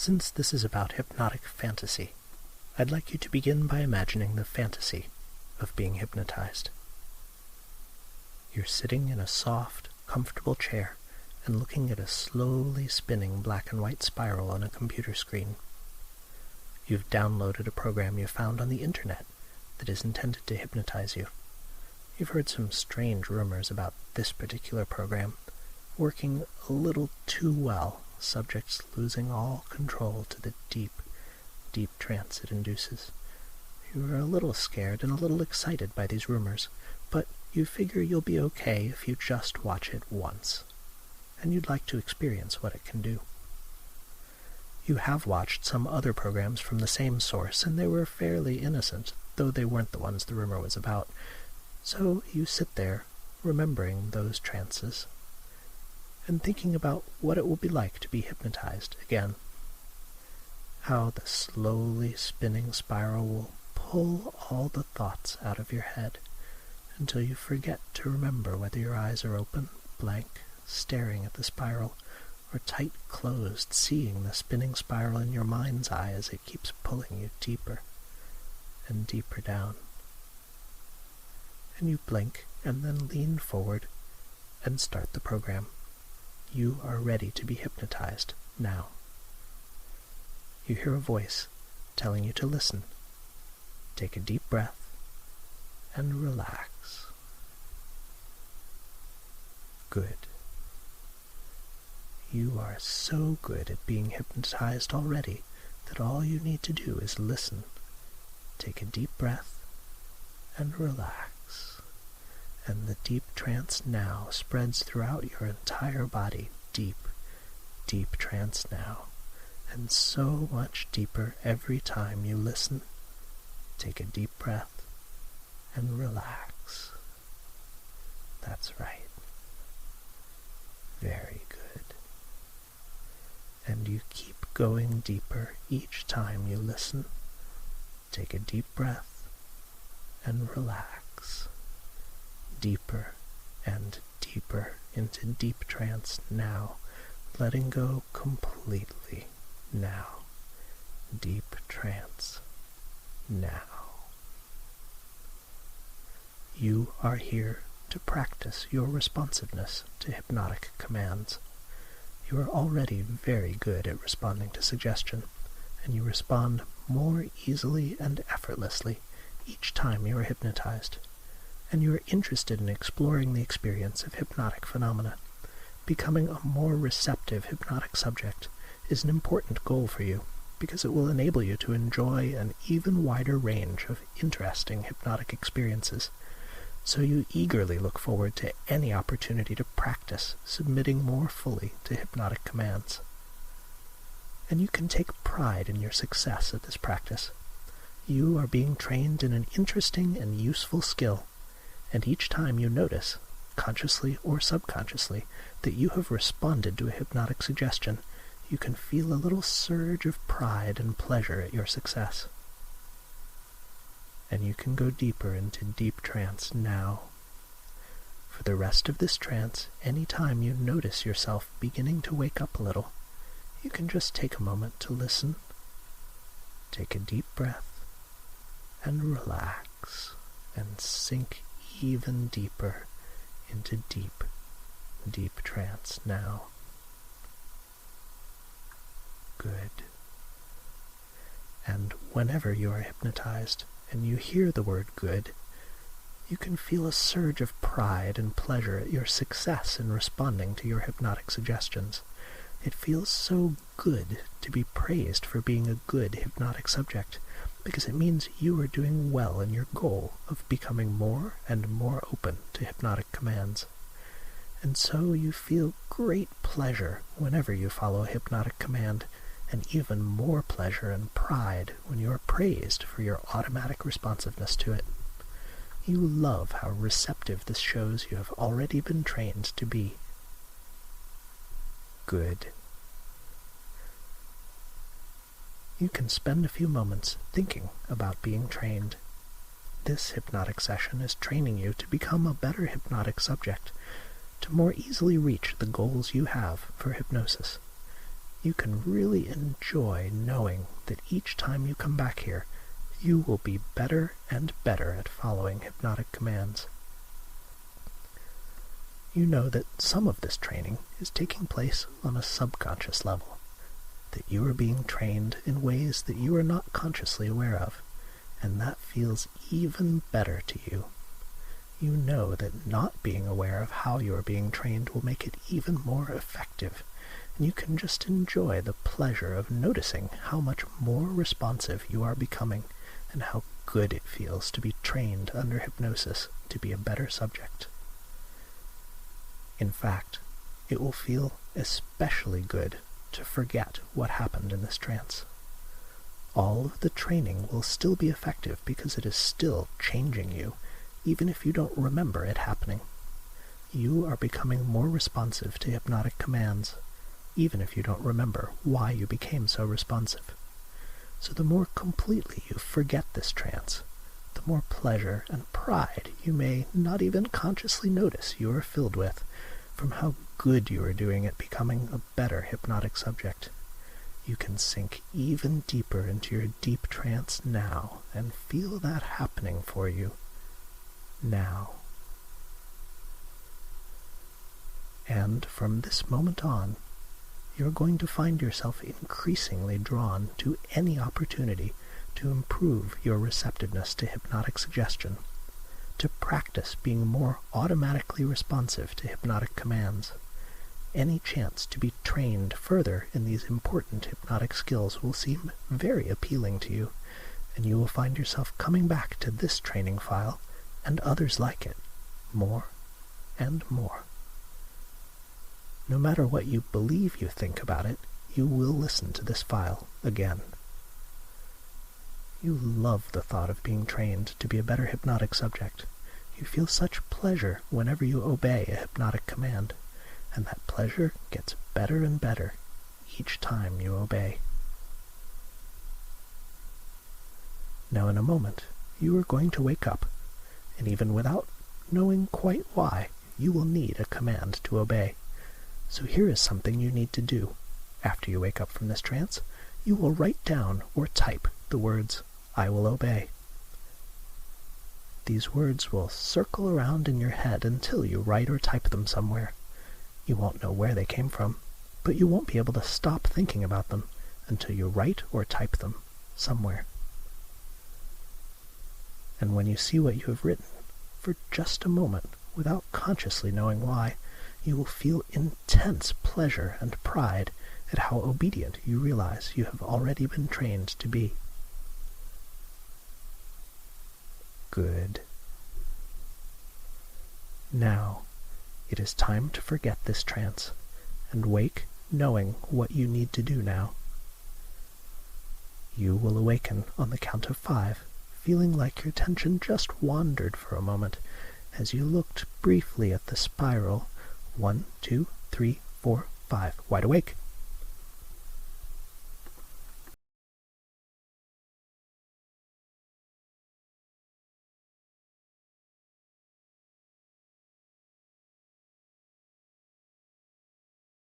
Since this is about hypnotic fantasy, I'd like you to begin by imagining the fantasy of being hypnotized. You're sitting in a soft, comfortable chair and looking at a slowly spinning black and white spiral on a computer screen. You've downloaded a program you found on the internet that is intended to hypnotize you. You've heard some strange rumors about this particular program working a little too well, subjects losing all control to the deep, deep trance it induces. You are a little scared and a little excited by these rumors, but you figure you'll be okay if you just watch it once, and you'd like to experience what it can do. You have watched some other programs from the same source, and they were fairly innocent, though they weren't the ones the rumor was about. So you sit there, remembering those trances, and thinking about what it will be like to be hypnotized again. How the slowly spinning spiral will pull all the thoughts out of your head until you forget to remember whether your eyes are open, blank, staring at the spiral, or tight closed, seeing the spinning spiral in your mind's eye as it keeps pulling you deeper and deeper down. And you blink and then lean forward and start the program. You are ready to be hypnotized now. You hear a voice telling you to listen. Take a deep breath and relax. Good. You are so good at being hypnotized already that all you need to do is listen. Take a deep breath and relax. And the deep trance now spreads throughout your entire body. Deep, deep trance now. And so much deeper every time you listen. Take a deep breath and relax. That's right. Very good. And you keep going deeper each time you listen. Take a deep breath and relax. Deeper and deeper into deep trance now, letting go completely now. Deep trance now. You are here to practice your responsiveness to hypnotic commands. You are already very good at responding to suggestion, and you respond more easily and effortlessly each time you are hypnotized. And you are interested in exploring the experience of hypnotic phenomena. Becoming a more receptive hypnotic subject is an important goal for you, because it will enable you to enjoy an even wider range of interesting hypnotic experiences. So you eagerly look forward to any opportunity to practice submitting more fully to hypnotic commands. And you can take pride in your success at this practice. You are being trained in an interesting and useful skill, and each time you notice, consciously or subconsciously, that you have responded to a hypnotic suggestion, you can feel a little surge of pride and pleasure at your success. And you can go deeper into deep trance now. For the rest of this trance, any time you notice yourself beginning to wake up a little, you can just take a moment to listen, take a deep breath, and relax, and sink even deeper into deep, deep trance now. Good. And whenever you are hypnotized and you hear the word good, you can feel a surge of pride and pleasure at your success in responding to your hypnotic suggestions. It feels so good to be praised for being a good hypnotic subject, because it means you are doing well in your goal of becoming more and more open to hypnotic commands. And so you feel great pleasure whenever you follow a hypnotic command, and even more pleasure and pride when you are praised for your automatic responsiveness to it. You love how receptive this shows you have already been trained to be. Good. You can spend a few moments thinking about being trained. This hypnotic session is training you to become a better hypnotic subject, to more easily reach the goals you have for hypnosis. you can really enjoy knowing that each time you come back here, you will be better and better at following hypnotic commands. You know that some of this training is taking place on a subconscious level, that you are being trained in ways that you are not consciously aware of, and that feels even better to you. You know that not being aware of how you are being trained will make it even more effective, and you can just enjoy the pleasure of noticing how much more responsive you are becoming and how good it feels to be trained under hypnosis to be a better subject. In fact, it will feel especially good to forget what happened in this trance. All of the training will still be effective because it is still changing you, even if you don't remember it happening. You are becoming more responsive to hypnotic commands, even if you don't remember why you became so responsive. So the more completely you forget this trance, the more pleasure and pride you may not even consciously notice you are filled with from how good you are doing at becoming a better hypnotic subject. You can sink even deeper into your deep trance now and feel that happening for you now. And from this moment on, you're going to find yourself increasingly drawn to any opportunity to improve your receptiveness to hypnotic suggestion, to practice being more automatically responsive to hypnotic commands. Any chance to be trained further in these important hypnotic skills will seem very appealing to you, and you will find yourself coming back to this training file and others like it, more and more. No matter what you believe you think about it, you will listen to this file again. You love the thought of being trained to be a better hypnotic subject. You feel such pleasure whenever you obey a hypnotic command, and that pleasure gets better and better each time you obey. Now in a moment, you are going to wake up, and even without knowing quite why, you will need a command to obey. So here is something you need to do. After you wake up from this trance, you will write down or type the words, "I will obey." These words will circle around in your head until you write or type them somewhere. You won't know where they came from, but you won't be able to stop thinking about them until you write or type them somewhere. And when you see what you have written, for just a moment, without consciously knowing why, you will feel intense pleasure and pride at how obedient you realize you have already been trained to be. Good. Now, it is time to forget this trance and wake knowing what you need to do now. You will awaken on the count of 5, feeling like your attention just wandered for a moment as you looked briefly at the spiral 1, 2, 3, 4, 5. Wide awake.